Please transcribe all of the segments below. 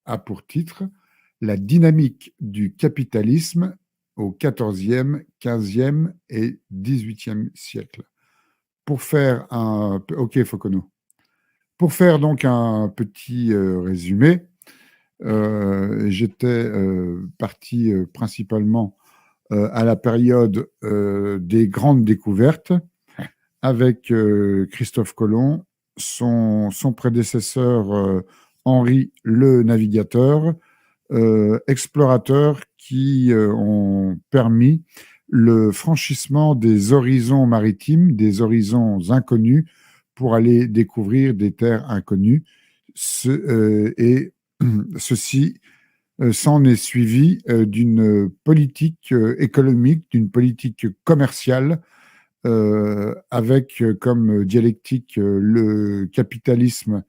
a pour titre La dynamique du capitalisme au XIVe, XVe et XVIIIe siècle. Pour faire un... Ok, Focono. Pour faire donc un petit résumé, j'étais parti principalement à la période des grandes découvertes avec Christophe Colomb, son prédécesseur Henri le Navigateur, explorateurs qui ont permis le franchissement des horizons maritimes, des horizons inconnus, pour aller découvrir des terres inconnues. Et ceci s'en est suivi d'une politique économique, d'une politique commerciale, avec comme dialectique le capitalisme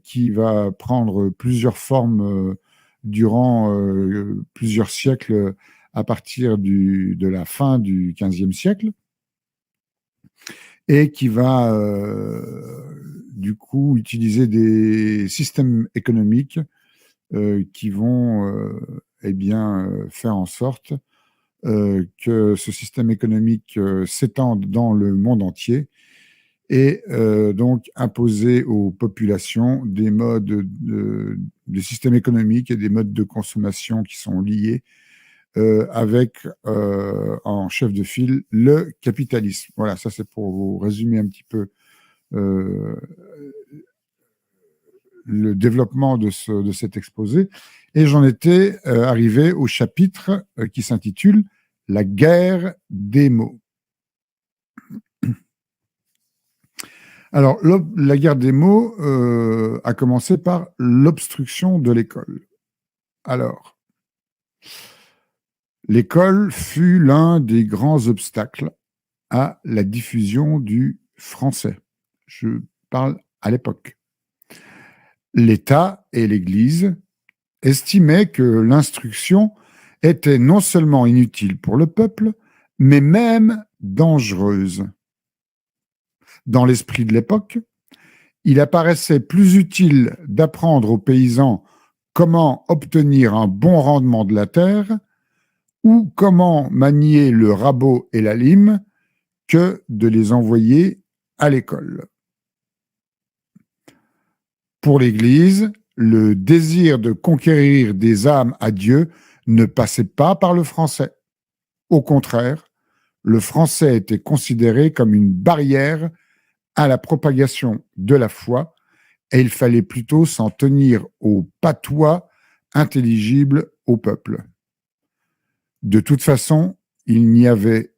qui va prendre plusieurs formes durant plusieurs siècles à partir de la fin du XVe siècle, et qui va du coup utiliser des systèmes économiques qui vont faire en sorte que ce système économique s'étende dans le monde entier et donc imposer aux populations des des systèmes économiques et des modes de consommation qui sont liés avec en chef de file le capitalisme. Voilà, ça c'est pour vous résumer un petit peu le développement de cet exposé. Et j'en étais arrivé au chapitre qui s'intitule « La guerre des mots ». Alors, la guerre des mots a commencé par l'obstruction de l'école. Alors, l'école fut l'un des grands obstacles à la diffusion du français. Je parle à l'époque. L'État et l'Église estimaient que l'instruction était non seulement inutile pour le peuple, mais même dangereuse. Dans l'esprit de l'époque, il apparaissait plus utile d'apprendre aux paysans comment obtenir un bon rendement de la terre ou comment manier le rabot et la lime que de les envoyer à l'école. Pour l'Église, le désir de conquérir des âmes à Dieu ne passait pas par le français. Au contraire, le français était considéré comme une barrière à la propagation de la foi et il fallait plutôt s'en tenir au patois intelligible au peuple. De toute façon, il n'y avait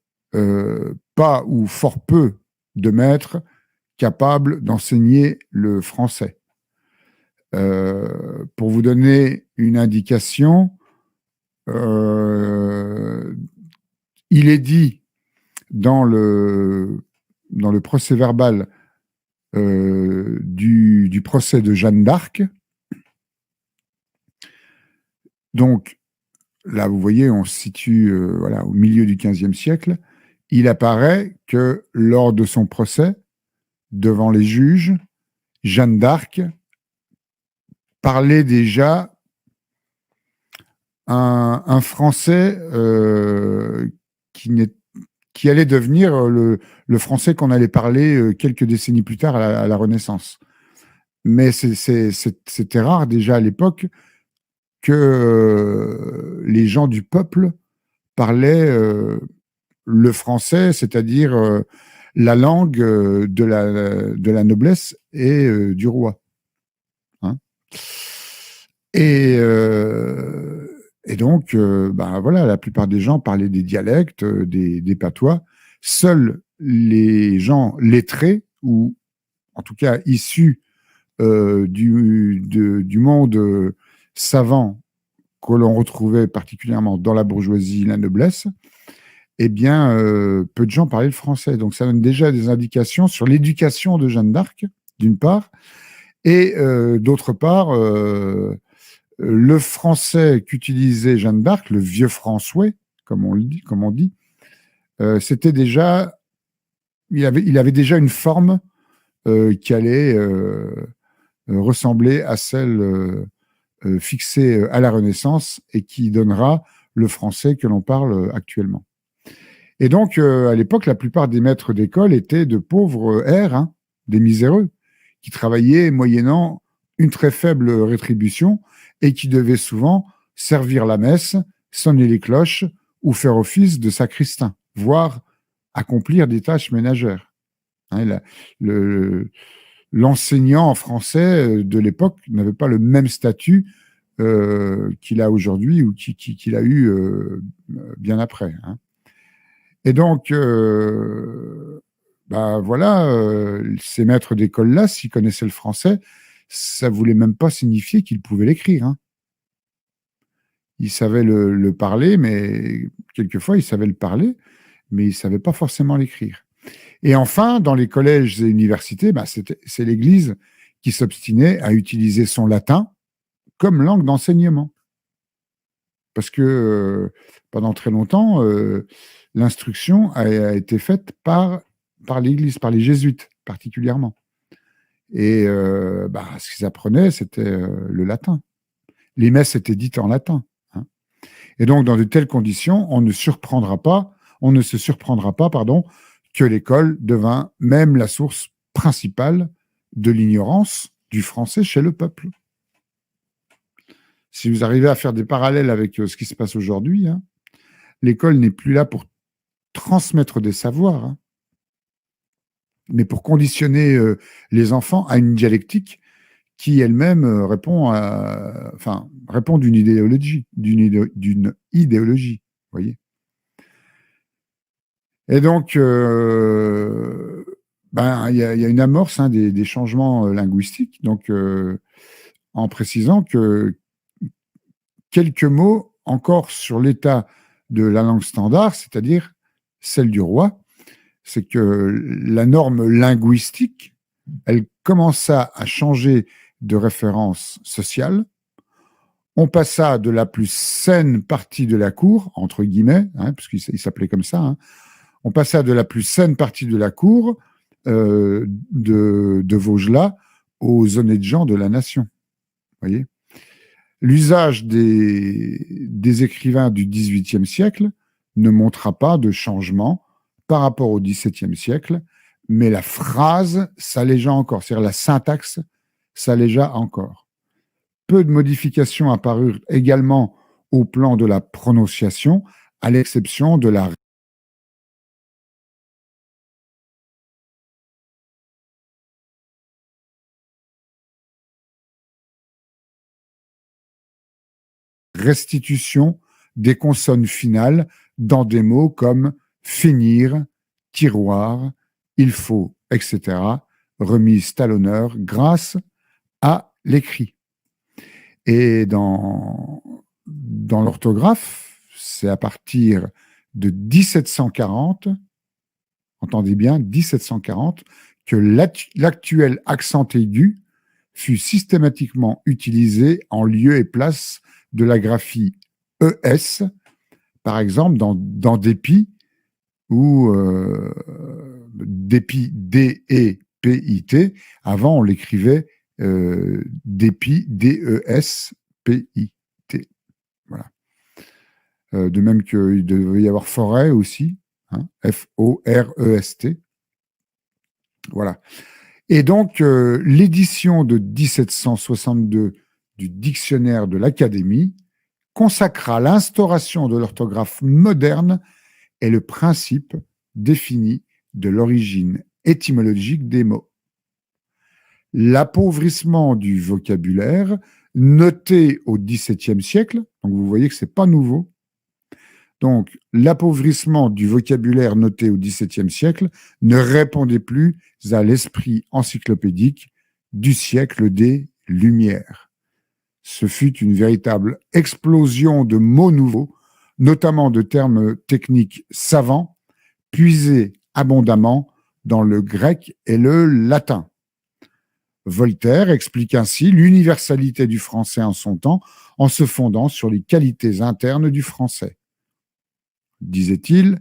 pas ou fort peu de maîtres capables d'enseigner le français. Pour vous donner une indication, il est dit dans le procès-verbal du procès de Jeanne d'Arc. Donc, là, vous voyez, on se situe au milieu du XVe siècle. Il apparaît que lors de son procès, devant les juges, Jeanne d'Arc parlait déjà un français qui allait devenir le français qu'on allait parler quelques décennies plus tard à la Renaissance. Mais c'était rare déjà à l'époque que les gens du peuple parlaient le français, c'est-à-dire la langue de la noblesse et du roi. Hein, et donc, voilà, la plupart des gens parlaient des dialectes, des patois. Seuls les gens lettrés, ou en tout cas issus du monde savant que l'on retrouvait particulièrement dans la bourgeoisie, la noblesse, eh bien, peu de gens parlaient le français. Donc, ça donne déjà des indications sur l'éducation de Jeanne d'Arc, d'une part, et d'autre part, le français qu'utilisait Jeanne d'Arc, le vieux François, comme on dit, c'était déjà, il avait déjà une forme qui allait ressembler à celle fixé à la Renaissance et qui donnera le français que l'on parle actuellement. Et donc, à l'époque, la plupart des maîtres d'école étaient de pauvres airs, hein, des miséreux, qui travaillaient moyennant une très faible rétribution et qui devaient souvent servir la messe, sonner les cloches ou faire office de sacristain, voire accomplir des tâches ménagères. Hein, l'enseignant en français de l'époque n'avait pas le même statut qu'il a aujourd'hui ou qu'il a eu bien après. Hein. Et donc, voilà, ces maîtres d'école-là, s'ils connaissaient le français, ça ne voulait même pas signifier qu'ils pouvaient l'écrire. Hein. Ils savaient le parler, mais quelquefois, ils savaient le parler, mais ils ne savaient pas forcément l'écrire. Et enfin, dans les collèges et universités, c'est l'Église qui s'obstinait à utiliser son latin comme langue d'enseignement. Parce que pendant très longtemps, l'instruction a été faite par l'Église, par les jésuites particulièrement. Et ce qu'ils apprenaient, c'était le latin. Les messes étaient dites en latin. Hein. Et donc, dans de telles conditions, on ne se surprendra pas, que l'école devint même la source principale de l'ignorance du français chez le peuple. Si vous arrivez à faire des parallèles avec ce qui se passe aujourd'hui, hein, l'école n'est plus là pour transmettre des savoirs, hein, mais pour conditionner les enfants à une dialectique qui elle-même répond d'une idéologie, voyez. Et donc, il y a une amorce des changements linguistiques, donc en précisant que quelques mots encore sur l'état de la langue standard, c'est-à-dire celle du roi, c'est que la norme linguistique, elle commença à changer de référence sociale. On passa de la plus saine partie de la cour, entre guillemets, hein, puisqu'il s'appelait comme ça, hein, on passa de la plus saine partie de la cour de Vaugelas aux honnêtes gens de la nation. Voyez ? L'usage des écrivains du XVIIIe siècle ne montra pas de changement par rapport au XVIIe siècle, mais la phrase s'allégea encore, c'est-à-dire la syntaxe s'allégea encore. Peu de modifications apparurent également au plan de la prononciation, à l'exception de la restitution des consonnes finales dans des mots comme finir, tiroir, il faut, etc., remise à l'honneur grâce à l'écrit. Et dans l'orthographe, c'est à partir de 1740, entendez bien, 1740, que l'actuel accent aigu fut systématiquement utilisé en lieu et place de la graphie ES, par exemple dans dépit ou dépit, D-E-P-I-T. Avant, on l'écrivait dépit, D-E-S-P-I-T. Voilà. De même qu'il devait y avoir forêt aussi, hein, F-O-R-E-S-T. Voilà. Et donc, l'édition de 1762 du dictionnaire de l'Académie consacra l'instauration de l'orthographe moderne et le principe défini de l'origine étymologique des mots. L'appauvrissement du vocabulaire, noté au XVIIe siècle, donc vous voyez que ce n'est pas nouveau, donc l'appauvrissement du vocabulaire noté au XVIIe siècle ne répondait plus à l'esprit encyclopédique du siècle des Lumières. Ce fut une véritable explosion de mots nouveaux, notamment de termes techniques savants, puisés abondamment dans le grec et le latin. Voltaire explique ainsi l'universalité du français en son temps en se fondant sur les qualités internes du français. Disait-il,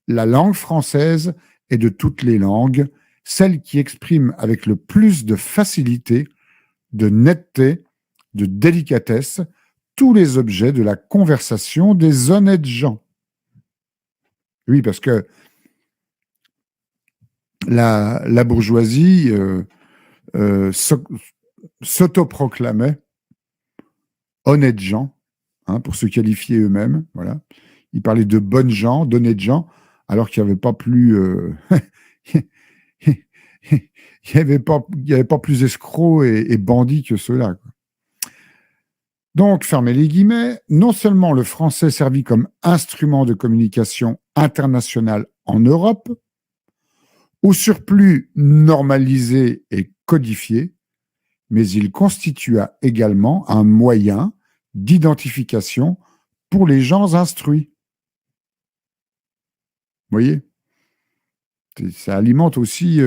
la langue française est de toutes les langues celle qui exprime avec le plus de facilité, de netteté, de délicatesse tous les objets de la conversation des honnêtes gens. Oui, parce que la bourgeoisie s'autoproclamait honnêtes gens, hein, pour se qualifier eux-mêmes. Voilà. Ils parlaient de bonnes gens, d'honnêtes gens, alors qu'il n'y avait pas plus... il n'y avait pas plus escrocs et bandits que ceux-là, quoi. Donc, fermez les guillemets, non seulement le français servit comme instrument de communication internationale en Europe, au surplus normalisé et codifié, mais il constitua également un moyen d'identification pour les gens instruits. Vous voyez, ça alimente aussi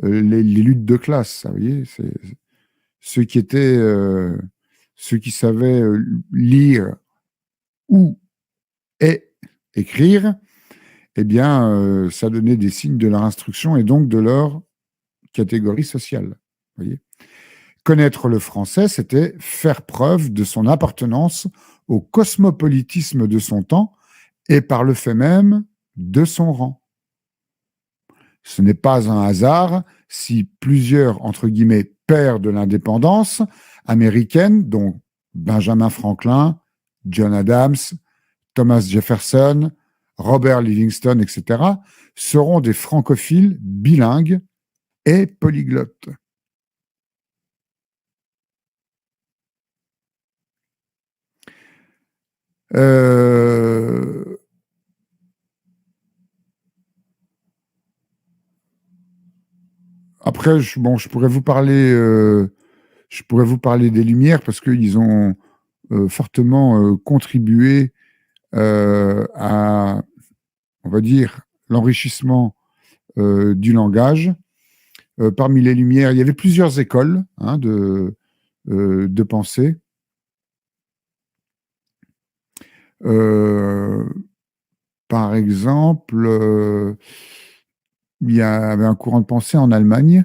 les luttes de classe. Vous voyez, ceux qui étaient, ceux qui savaient lire ou écrire, eh bien, ça donnait des signes de leur instruction et donc de leur catégorie sociale. Vous voyez. Connaître le français, c'était faire preuve de son appartenance au cosmopolitisme de son temps et par le fait même de son rang. Ce n'est pas un hasard si plusieurs, entre guillemets, pères de l'indépendance américaine, dont Benjamin Franklin, John Adams, Thomas Jefferson, Robert Livingston, etc., seront des francophiles bilingues et polyglottes. Après, je pourrais vous parler des Lumières parce qu'ils ont fortement contribué à, on va dire, l'enrichissement du langage. Parmi les Lumières, il y avait plusieurs écoles de pensée. Par exemple, il y avait un courant de pensée en Allemagne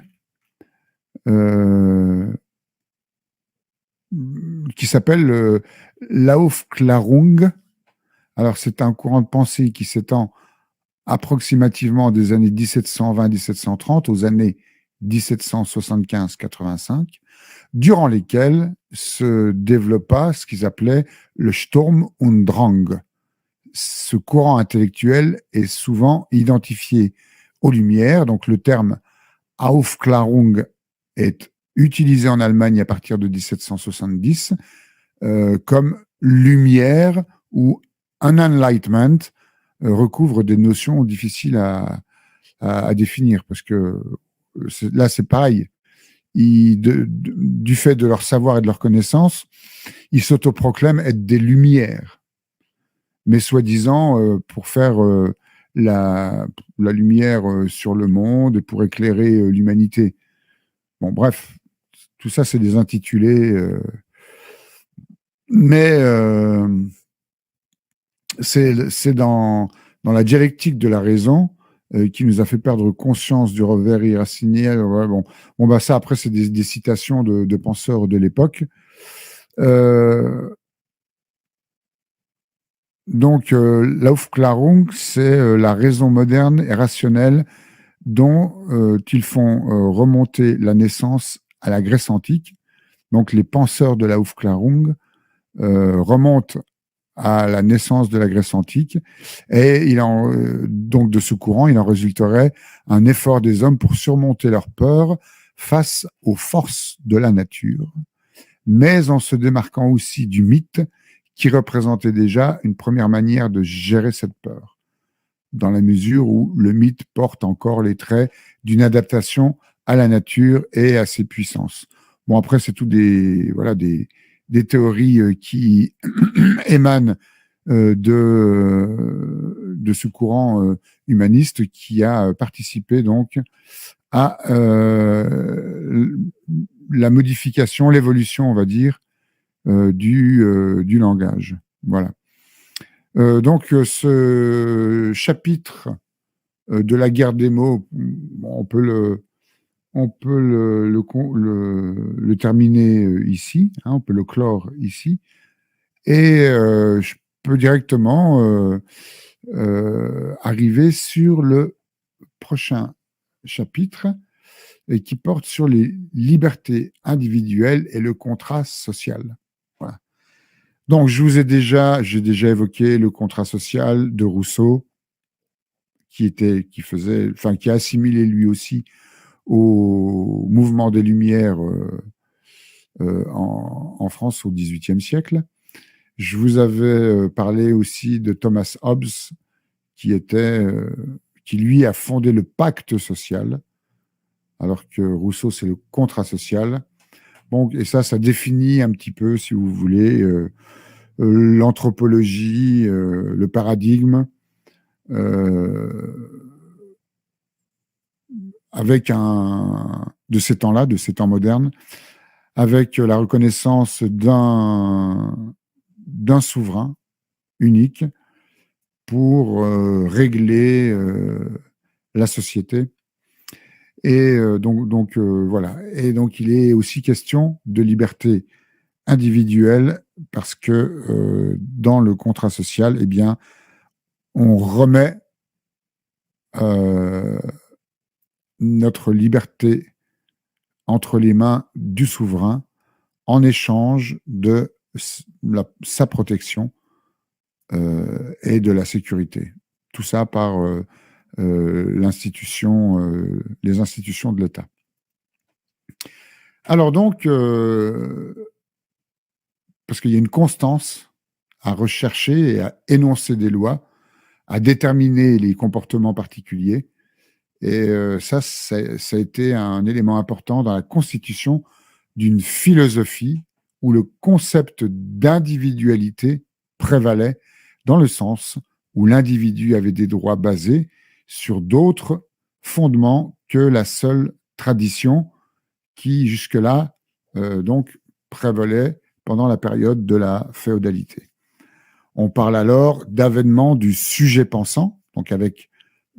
qui s'appelle l'Aufklärung. Alors, c'est un courant de pensée qui s'étend approximativement des années 1720-1730 aux années 1775-85, durant lesquelles se développa ce qu'ils appelaient le Sturm und Drang. Ce courant intellectuel est souvent identifié aux Lumières, donc le terme Aufklärung est utilisé en Allemagne à partir de 1770 comme lumière ou un enlightenment recouvre des notions difficiles à définir parce que là c'est pareil. Du fait de leur savoir et de leur connaissance, ils s'autoproclament être des lumières, mais soi-disant pour faire la lumière sur le monde et pour éclairer l'humanité. Bon, bref, tout ça, c'est des intitulés. Mais c'est dans la dialectique de la raison qui nous a fait perdre conscience du revers irrationnel. Ouais, bon, ça, après, c'est des citations de penseurs de l'époque. Donc, l'Aufklärung, c'est la raison moderne et rationnelle dont ils font remonter la naissance à la Grèce antique. Donc, les penseurs de la Aufklärung remontent à la naissance de la Grèce antique, et donc de ce courant, il en résulterait un effort des hommes pour surmonter leur peur face aux forces de la nature, mais en se démarquant aussi du mythe qui représentait déjà une première manière de gérer cette peur, dans la mesure où le mythe porte encore les traits d'une adaptation à la nature et à ses puissances. Bon, après, c'est tout des théories qui émanent de ce courant humaniste qui a participé donc à la modification, l'évolution, on va dire, du langage. Voilà. Donc, ce chapitre de la guerre des mots, on peut on peut le terminer ici, hein, on peut le clore ici, et je peux directement arriver sur le prochain chapitre et qui porte sur les libertés individuelles et le contrat social. Voilà. Donc, j'ai déjà évoqué le contrat social de Rousseau, qui a assimilé lui aussi au mouvement des Lumières en France au XVIIIe siècle. Je vous avais parlé aussi de Thomas Hobbes, qui lui a fondé le pacte social, alors que Rousseau, c'est le contrat social. Bon, et ça définit un petit peu, si vous voulez, l'anthropologie, le paradigme, de ces temps-là, de ces temps modernes, avec la reconnaissance d'un souverain unique pour régler la société. Et voilà. Et donc, il est aussi question de liberté individuelle parce que dans le contrat social, eh bien, on remet notre liberté entre les mains du souverain en échange de sa protection et de la sécurité. Tout ça par les institutions de l'État. Alors donc, parce qu'il y a une constance à rechercher et à énoncer des lois, à déterminer les comportements particuliers, et ça a été un élément important dans la constitution d'une philosophie où le concept d'individualité prévalait dans le sens où l'individu avait des droits basés sur d'autres fondements que la seule tradition qui, jusque-là, donc, prévalait pendant la période de la féodalité. On parle alors d'avènement du sujet pensant, donc avec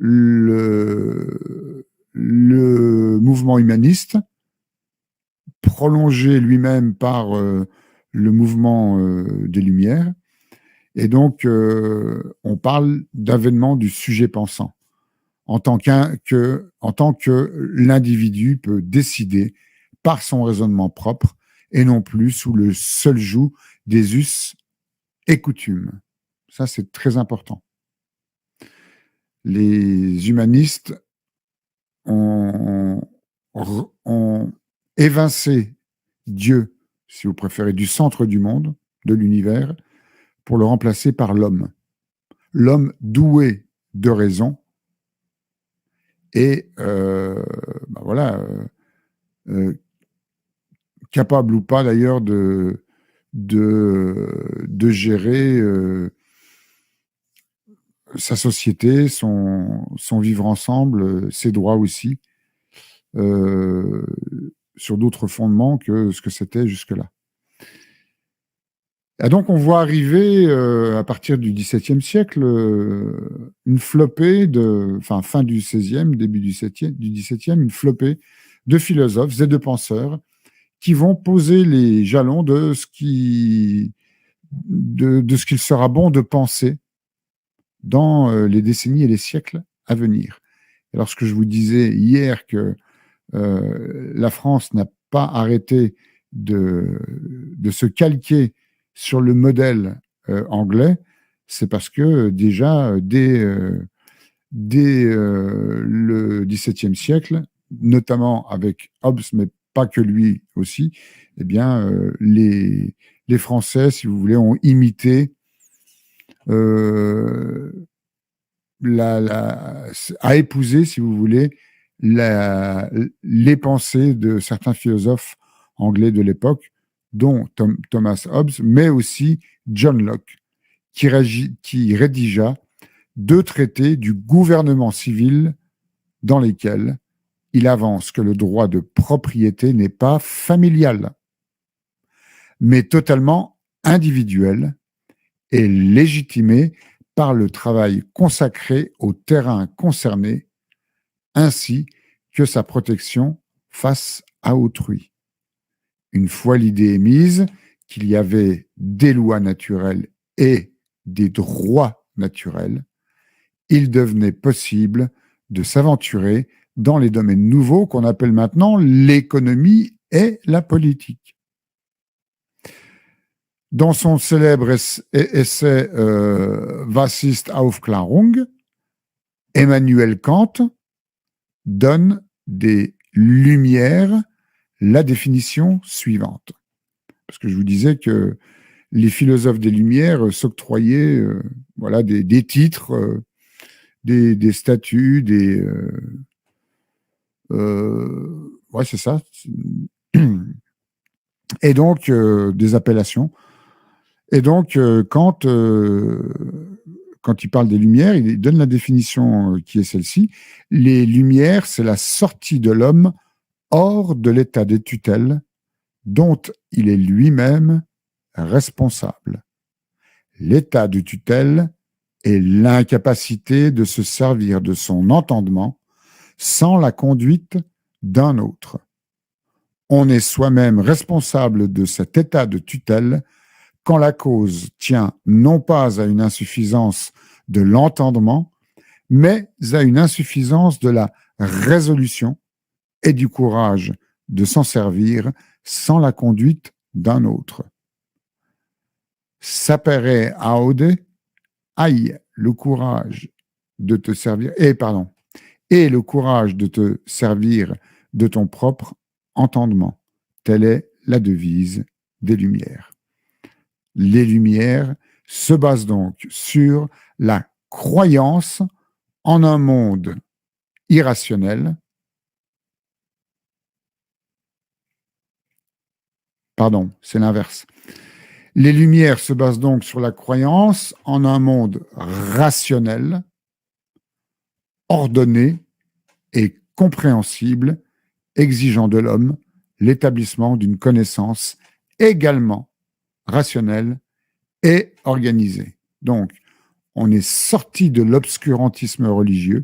le mouvement humaniste, prolongé lui-même par le mouvement des Lumières. Et donc, on parle d'avènement du sujet pensant, en tant que l'individu peut décider par son raisonnement propre et non plus sous le seul joug des us et coutumes. Ça, c'est très important. Les humanistes ont évincé Dieu, si vous préférez, du centre du monde, de l'univers, pour le remplacer par l'homme. L'homme doué de raison et capable ou pas d'ailleurs de gérer sa société, son vivre ensemble, ses droits aussi, sur d'autres fondements que ce que c'était jusque-là. Et donc, on voit arriver, à partir du XVIIe siècle, une flopée fin du XVIe, début du XVIIe, une flopée de philosophes et de penseurs qui vont poser les jalons de ce qu'il sera bon de penser dans les décennies et les siècles à venir. Et lorsque je vous disais hier que la France n'a pas arrêté de se calquer sur le modèle anglais, c'est parce que déjà, dès le XVIIe siècle, notamment avec Hobbes, mais pas que lui aussi, eh bien, les Français, si vous voulez, ont imité a épousé, si vous voulez, les pensées de certains philosophes anglais de l'époque, dont Thomas Hobbes, mais aussi John Locke, qui rédigea 2 traités du gouvernement civil dans lesquels il avance que le droit de propriété n'est pas familial, mais totalement individuel et légitimé par le travail consacré au terrain concerné, ainsi que sa protection face à autrui. Une fois l'idée émise qu'il y avait des lois naturelles et des droits naturels, il devenait possible de s'aventurer dans les domaines nouveaux qu'on appelle maintenant l'économie et la politique. Dans son célèbre essai Was ist Aufklärung, Emmanuel Kant donne des Lumières la définition suivante. Parce que je vous disais que les philosophes des Lumières s'octroyaient voilà, des titres, des statuts, ouais, c'est ça. Et donc, des appellations. Et donc, quand il parle des Lumières, il donne la définition qui est celle-ci. Les Lumières, c'est la sortie de l'homme hors de l'état de tutelle dont il est lui-même responsable. L'état de tutelle est l'incapacité de se servir de son entendement sans la conduite d'un autre. On est soi-même responsable de cet état de tutelle quand la cause tient non pas à une insuffisance de l'entendement, mais à une insuffisance de la résolution et du courage de s'en servir sans la conduite d'un autre. Sapere aude, aille le courage de te servir, et le courage de te servir de ton propre entendement. Telle est la devise des Lumières. Les Lumières se basent donc sur la croyance en un monde irrationnel. Pardon, c'est l'inverse. Les Lumières se basent donc sur la croyance en un monde rationnel, ordonné et compréhensible, exigeant de l'homme l'établissement d'une connaissance également rationnelle et organisée. Donc, on est sorti de l'obscurantisme religieux,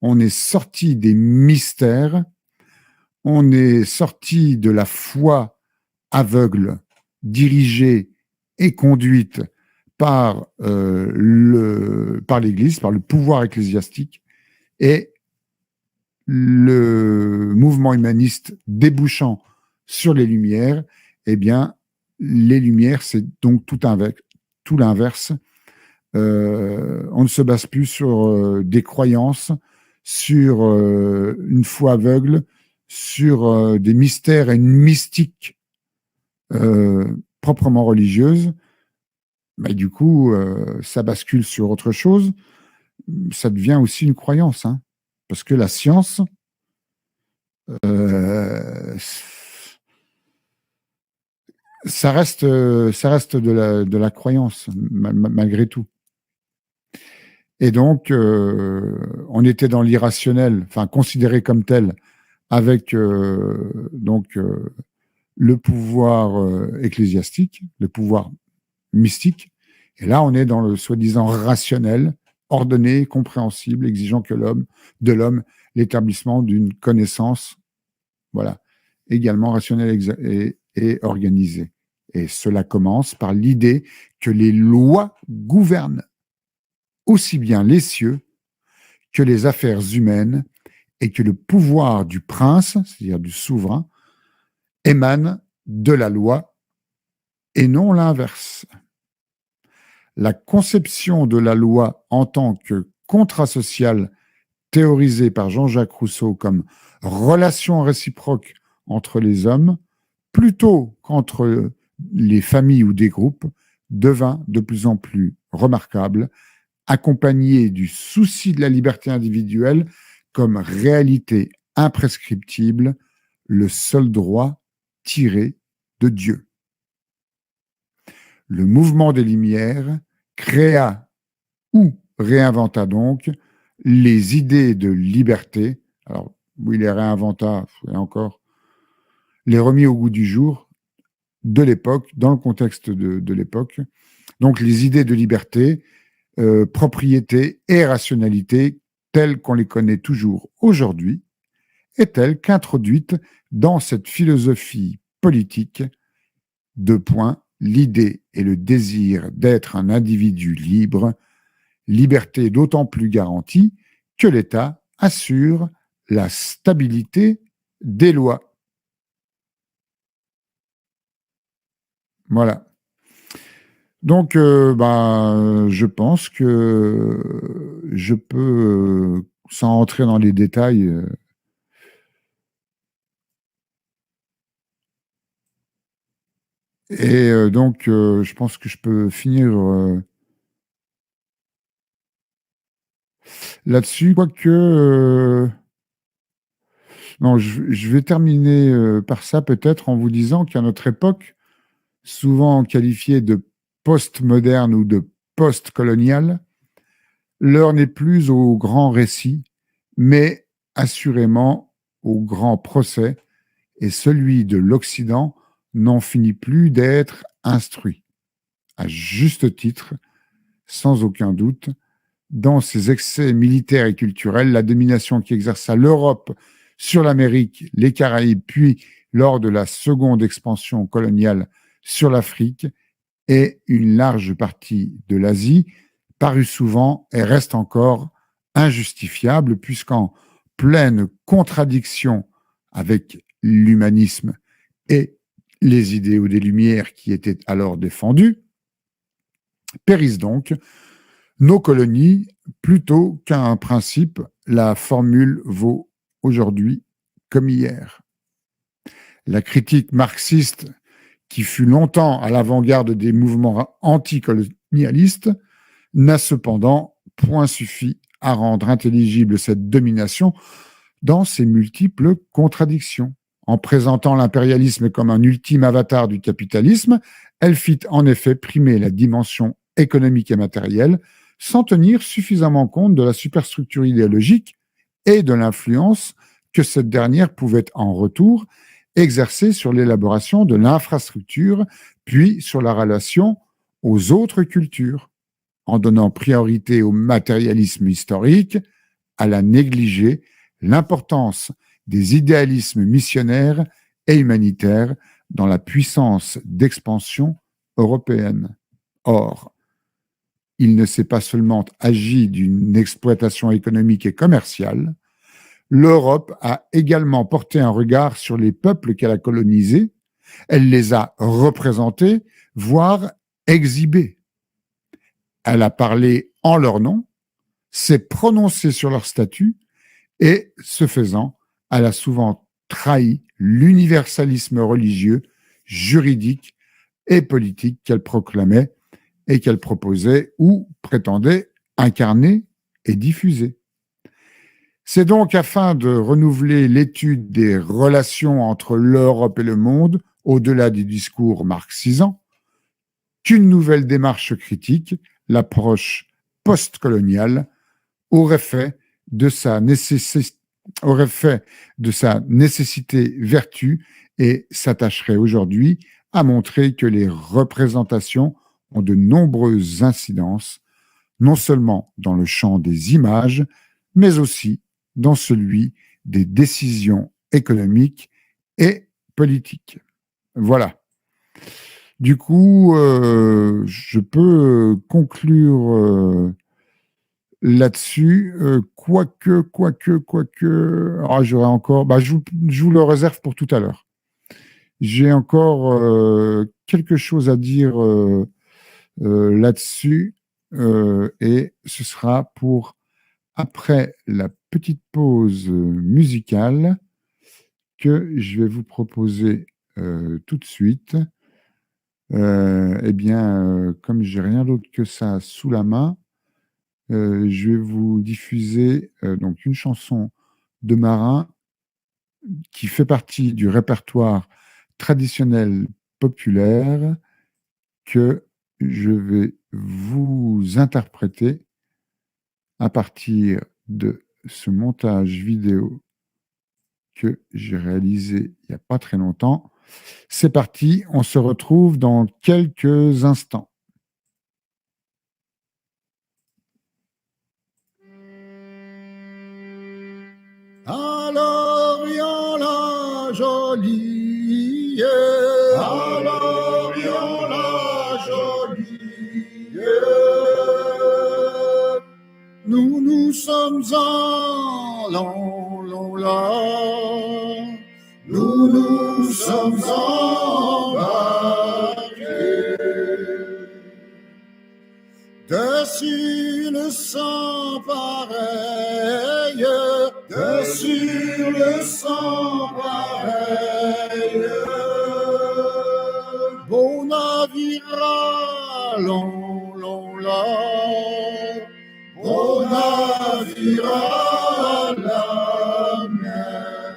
on est sorti des mystères, on est sorti de la foi aveugle, dirigée et conduite par l'Église, par le pouvoir ecclésiastique, et le mouvement humaniste débouchant sur les Lumières, eh bien, les Lumières, c'est donc tout l'inverse. On ne se base plus sur des croyances, sur une foi aveugle, sur des mystères et une mystique proprement religieuse. Mais du coup, ça bascule sur autre chose. Ça devient aussi une croyance, hein, parce que la science, ça reste de la croyance, malgré tout. Et donc, on était dans l'irrationnel, enfin considéré comme tel, avec le pouvoir ecclésiastique, le pouvoir mystique. Et là, on est dans le soi-disant rationnel, ordonné, compréhensible, exigeant de l'homme l'établissement d'une connaissance, voilà, également rationnelle et organisée. Et cela commence par l'idée que les lois gouvernent aussi bien les cieux que les affaires humaines et que le pouvoir du prince, c'est-à-dire du souverain, émane de la loi et non l'inverse. La conception de la loi en tant que contrat social théorisé par Jean-Jacques Rousseau comme relation réciproque entre les hommes, plutôt qu'entre les familles ou des groupes, devint de plus en plus remarquable, accompagné du souci de la liberté individuelle comme réalité imprescriptible, le seul droit tiré de Dieu. Le mouvement des Lumières créa ou réinventa donc les idées de liberté. Alors, oui, les réinventa, et encore, les remis au goût du jour de l'époque, dans le contexte de l'époque. Donc, les idées de liberté, propriété et rationalité telles qu'on les connaît toujours aujourd'hui, est-elle qu'introduite dans cette philosophie politique, l'idée et le désir d'être un individu libre, liberté d'autant plus garantie que l'État assure la stabilité des lois. Voilà. Donc, je pense que je peux, sans rentrer dans les détails, je pense que je peux finir là-dessus. Quoique, non, je vais terminer par ça peut-être en vous disant qu'à notre époque, souvent qualifiée de post-moderne ou de post-coloniale, l'heure n'est plus au grand récit, mais assurément au grand procès, et celui de l'Occident n'en finit plus d'être instruit. À juste titre, sans aucun doute, dans ses excès militaires et culturels, la domination qui exerça l'Europe sur l'Amérique, les Caraïbes, puis lors de la seconde expansion coloniale sur l'Afrique et une large partie de l'Asie, parut souvent et reste encore injustifiable, puisqu'en pleine contradiction avec l'humanisme et les idéaux des Lumières qui étaient alors défendus, périssent donc nos colonies plutôt qu'un principe. La formule vaut aujourd'hui comme hier. La critique marxiste, qui fut longtemps à l'avant-garde des mouvements anticolonialistes, n'a cependant point suffi à rendre intelligible cette domination dans ses multiples contradictions. En présentant l'impérialisme comme un ultime avatar du capitalisme, elle fit en effet primer la dimension économique et matérielle sans tenir suffisamment compte de la superstructure idéologique et de l'influence que cette dernière pouvait en retour exercer sur l'élaboration de l'infrastructure, puis sur la relation aux autres cultures, en donnant priorité au matérialisme historique, à la négliger l'importance des idéalismes missionnaires et humanitaires dans la puissance d'expansion européenne. Or, il ne s'est pas seulement agi d'une exploitation économique et commerciale, l'Europe a également porté un regard sur les peuples qu'elle a colonisés, elle les a représentés, voire exhibés. Elle a parlé en leur nom, s'est prononcée sur leur statut, et, ce faisant, elle a souvent trahi l'universalisme religieux, juridique et politique qu'elle proclamait et qu'elle proposait ou prétendait incarner et diffuser. C'est donc afin de renouveler l'étude des relations entre l'Europe et le monde, au-delà des discours marxisants, qu'une nouvelle démarche critique, l'approche postcoloniale, aurait fait de sa nécessité vertu et s'attacherait aujourd'hui à montrer que les représentations ont de nombreuses incidences, non seulement dans le champ des images, mais aussi dans celui des décisions économiques et politiques. Voilà. Du coup, je peux conclure là-dessus, quoique, j'aurais encore, je vous le réserve pour tout à l'heure. J'ai encore quelque chose à dire là-dessus, et ce sera pour après la petite pause musicale que je vais vous proposer tout de suite. Comme j'ai rien d'autre que ça sous la main, je vais vous diffuser donc une chanson de marin qui fait partie du répertoire traditionnel populaire que je vais vous interpréter à partir de ce montage vidéo que j'ai réalisé il n'y a pas très longtemps. C'est parti, on se retrouve dans quelques instants. Alors jolie, à l'Orient la jolie. Nous nous sommes en là, nous nous sommes embarqués dessus le sang pareil, dessus le sang pareil. Beau navire allons là, beau navire à la mer.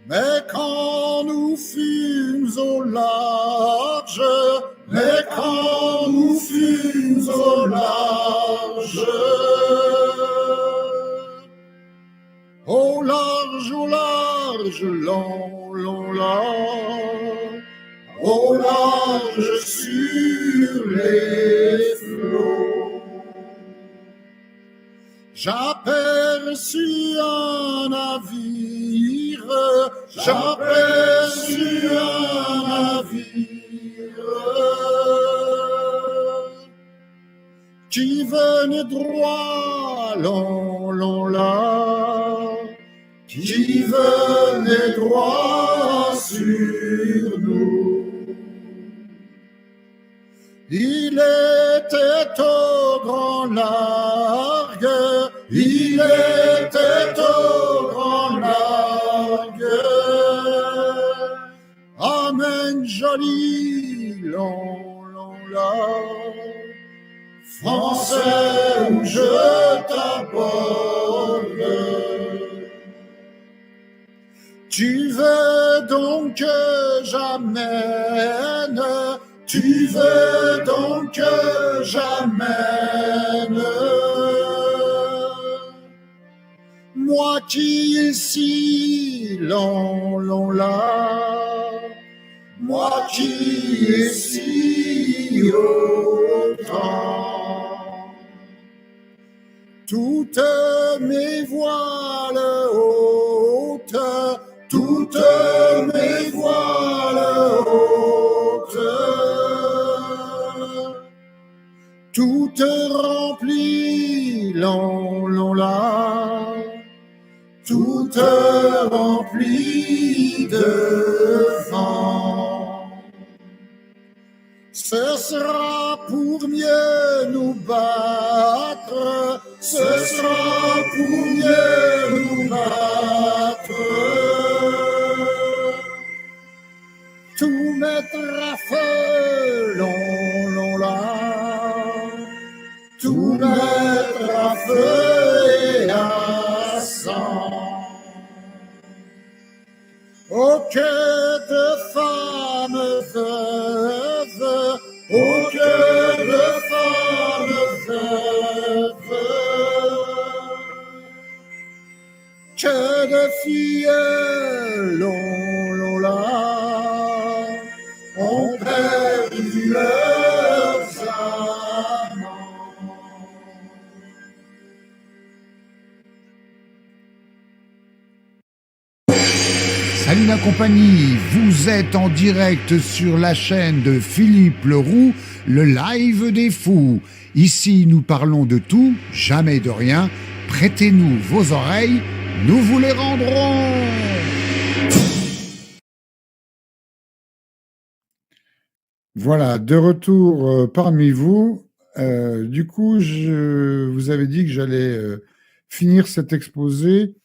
Mais quand nous fûmes au large, mais quand nous fûmes au large, long là, au large sur les flots, j'aperçus un navire, j'aperçus un navire qui venait droit, long là, qui venait droit sur nous. Il était au grand largue, il était au grand largue. Amen, joli, long là, Français où je t'aborde. Tu veux donc que j'amène, tu veux donc que j'amène, moi qui est si long là, moi qui est si autant, toutes mes voiles hautes, toutes mes voiles hautes, toutes remplies, long là, toutes remplies de vent. Ce sera pour mieux nous battre, ce sera pour mieux nous battre. Tout mettre à feu, long là, tout mettre à feu et à sang. Oh, que de femmes veuves, oh, que de femmes veuves, que de filles, long là, ont perdu leurs amants. Salut la compagnie, vous êtes en direct sur la chaîne de Philippe Leroux, le live des fous. Ici, nous parlons de tout, jamais de rien. Prêtez-nous vos oreilles, nous vous les rendrons. Voilà, de retour parmi vous. Du coup, je vous avais dit que j'allais finir cet exposé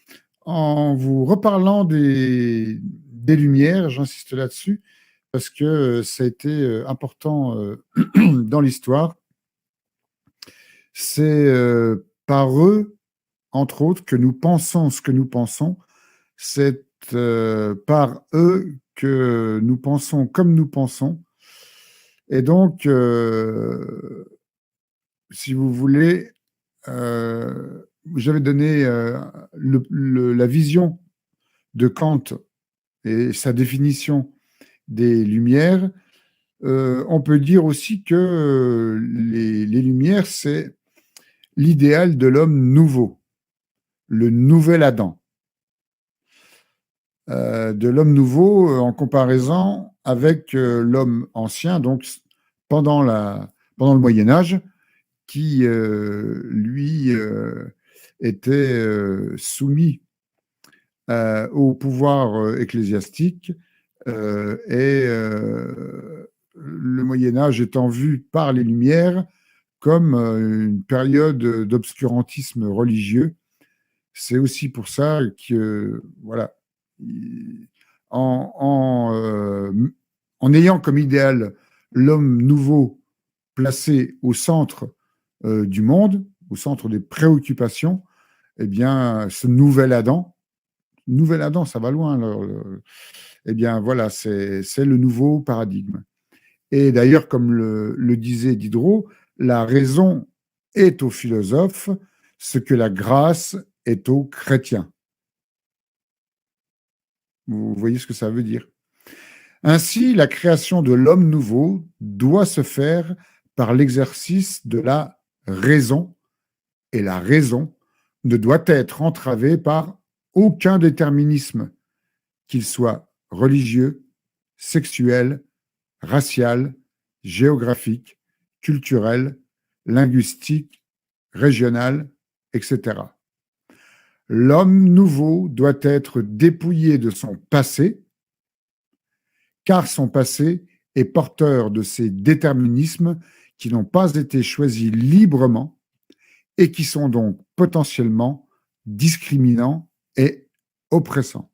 en vous reparlant des Lumières, j'insiste là-dessus, parce que ça a été important dans l'histoire. C'est par eux, entre autres, que nous pensons ce que nous pensons. C'est par eux que nous pensons comme nous pensons. Et donc, si vous voulez, j'avais donné la vision de Kant et sa définition des Lumières. On peut dire aussi que les Lumières, c'est l'idéal de l'homme nouveau, le nouvel Adam. de l'homme nouveau en comparaison avec l'homme ancien, donc pendant le Moyen Âge, qui, lui, était soumis au pouvoir ecclésiastique et le Moyen Âge étant vu par les Lumières comme une période d'obscurantisme religieux. C'est aussi pour ça que, voilà, en ayant comme idéal l'homme nouveau placé au centre du monde, au centre des préoccupations, eh bien, ce nouvel Adam, ça va loin. Eh bien, voilà, c'est le nouveau paradigme. Et d'ailleurs, comme le disait Diderot, la raison est aux philosophes ce que la grâce est aux chrétiens. Vous voyez ce que ça veut dire. Ainsi, la création de l'homme nouveau doit se faire par l'exercice de la raison, et la raison ne doit être entravée par aucun déterminisme, qu'il soit religieux, sexuel, racial, géographique, culturel, linguistique, régional, etc. L'homme nouveau doit être dépouillé de son passé, car son passé est porteur de ces déterminismes qui n'ont pas été choisis librement et qui sont donc potentiellement discriminants et oppressants.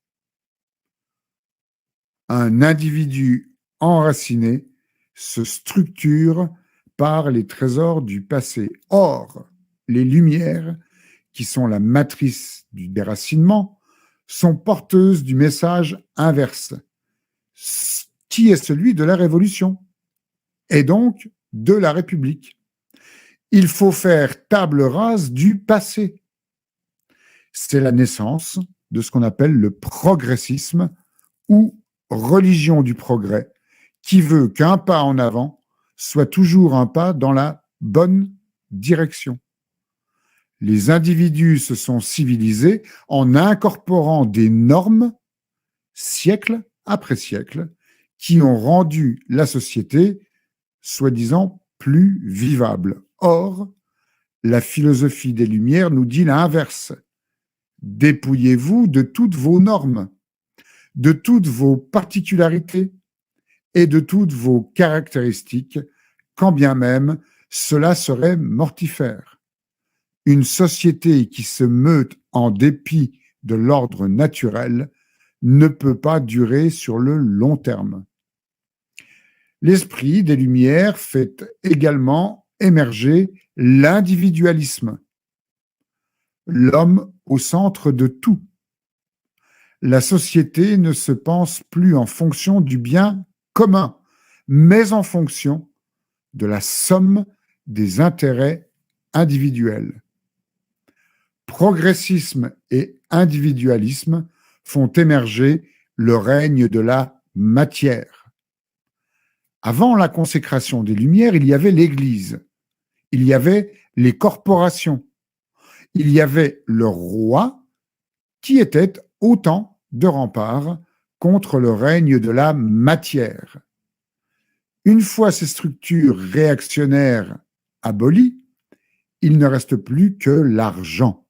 Un individu enraciné se structure par les trésors du passé. Or, les Lumières, qui sont la matrice du déracinement, sont porteuses du message inverse, qui est celui de la Révolution, et donc de la République. Il faut faire table rase du passé. C'est la naissance de ce qu'on appelle le progressisme ou religion du progrès, qui veut qu'un pas en avant soit toujours un pas dans la bonne direction. Les individus se sont civilisés en incorporant des normes, siècle après siècle, qui ont rendu la société, soi-disant, plus vivable. Or, la philosophie des Lumières nous dit l'inverse. Dépouillez-vous de toutes vos normes, de toutes vos particularités et de toutes vos caractéristiques, quand bien même cela serait mortifère. Une société qui se meut en dépit de l'ordre naturel ne peut pas durer sur le long terme. L'esprit des Lumières fait également émerger l'individualisme, l'homme au centre de tout. La société ne se pense plus en fonction du bien commun, mais en fonction de la somme des intérêts individuels. Progressisme et individualisme font émerger le règne de la matière. Avant la consécration des Lumières, il y avait l'Église, il y avait les corporations, il y avait le roi qui était autant de remparts contre le règne de la matière. Une fois ces structures réactionnaires abolies, il ne reste plus que l'argent.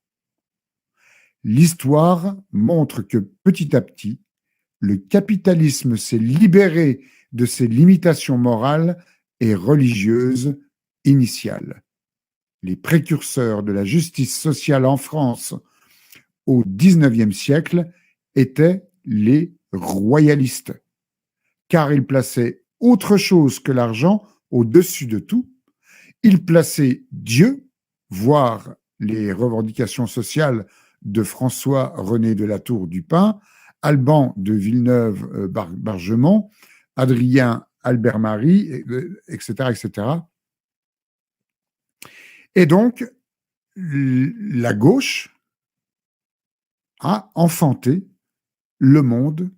L'histoire montre que petit à petit, le capitalisme s'est libéré de ses limitations morales et religieuses initiales. Les précurseurs de la justice sociale en France au XIXe siècle étaient les royalistes, car ils plaçaient autre chose que l'argent au-dessus de tout. Ils plaçaient Dieu, voire les revendications sociales de François-René de la Tour du Pin, Alban de Villeneuve-Bargemont, Adrien Albert-Marie, etc., etc. Et donc, la gauche a enfanté le monde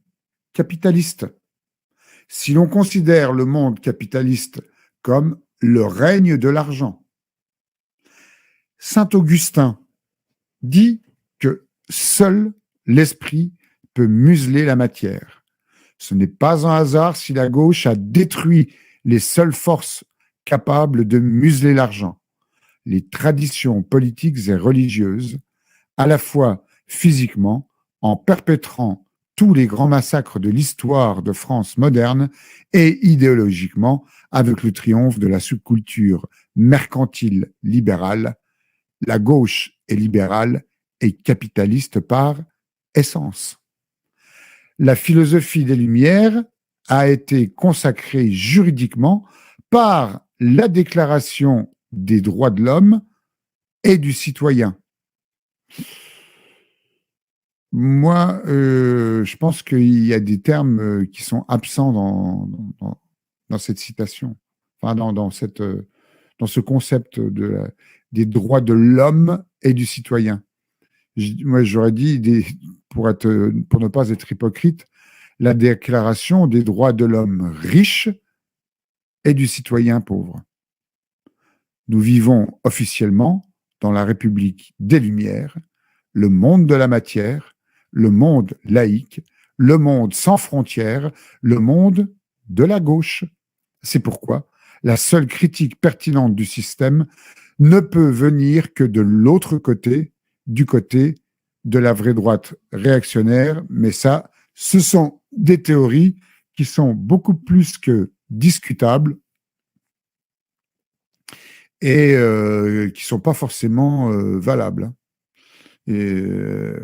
capitaliste. Si l'on considère le monde capitaliste comme le règne de l'argent, Saint Augustin dit que seul l'esprit peut museler la matière. Ce n'est pas un hasard si la gauche a détruit les seules forces capables de museler l'argent, les traditions politiques et religieuses, à la fois physiquement, en perpétrant tous les grands massacres de l'histoire de France moderne, et idéologiquement, avec le triomphe de la subculture mercantile libérale. La gauche est libérale et capitaliste par essence. La philosophie des Lumières a été consacrée juridiquement par la Déclaration des droits de l'homme et du citoyen. Moi, je pense qu'il y a des termes qui sont absents dans cette citation, enfin dans ce concept des droits de l'homme et du citoyen. Moi, j'aurais dit, pour ne pas être hypocrite, la déclaration des droits de l'homme riche et du citoyen pauvre. Nous vivons officiellement dans la République des Lumières, le monde de la matière, le monde laïque, le monde sans frontières, le monde de la gauche. C'est pourquoi la seule critique pertinente du système ne peut venir que de l'autre côté, du côté de la vraie droite réactionnaire. Mais ça, ce sont des théories qui sont beaucoup plus que discutables et qui ne sont pas forcément valables. Mais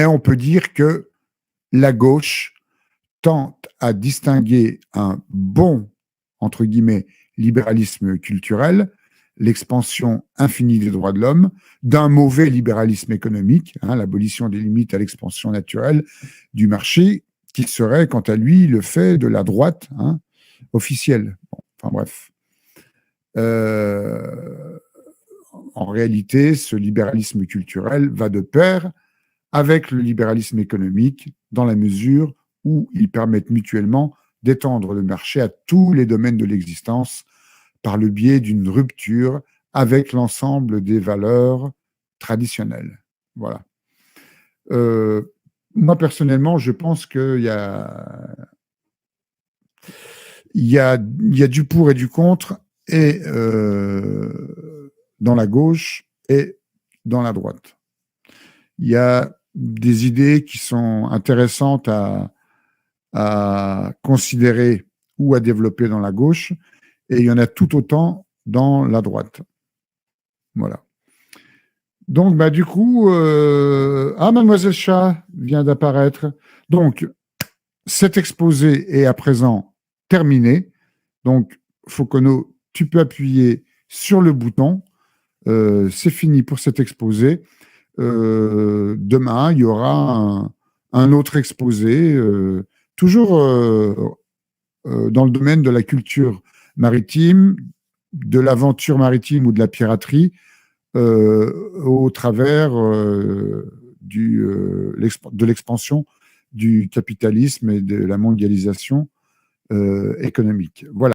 on peut dire que la gauche tente à distinguer un bon, entre guillemets, libéralisme culturel, l'expansion infinie des droits de l'homme, d'un mauvais libéralisme économique, l'abolition des limites à l'expansion naturelle du marché, qui serait, quant à lui, le fait de la droite officielle. Bon, enfin bref. En réalité, ce libéralisme culturel va de pair avec le libéralisme économique, dans la mesure où ils permettent mutuellement d'étendre le marché à tous les domaines de l'existence par le biais d'une rupture avec l'ensemble des valeurs traditionnelles. Voilà. Moi, personnellement, je pense qu'il y a du pour et du contre, et dans la gauche et dans la droite. Il y a des idées qui sont intéressantes à considérer ou à développer dans la gauche, et il y en a tout autant dans la droite. Voilà. Donc, du coup, Mademoiselle Chat vient d'apparaître. Donc, cet exposé est à présent terminé. Donc, Focono, tu peux appuyer sur le bouton. C'est fini pour cet exposé. Demain, il y aura un autre exposé, toujours dans le domaine de la culture maritime, de l'aventure maritime ou de la piraterie, au travers de l'expansion du capitalisme et de la mondialisation économique. Voilà.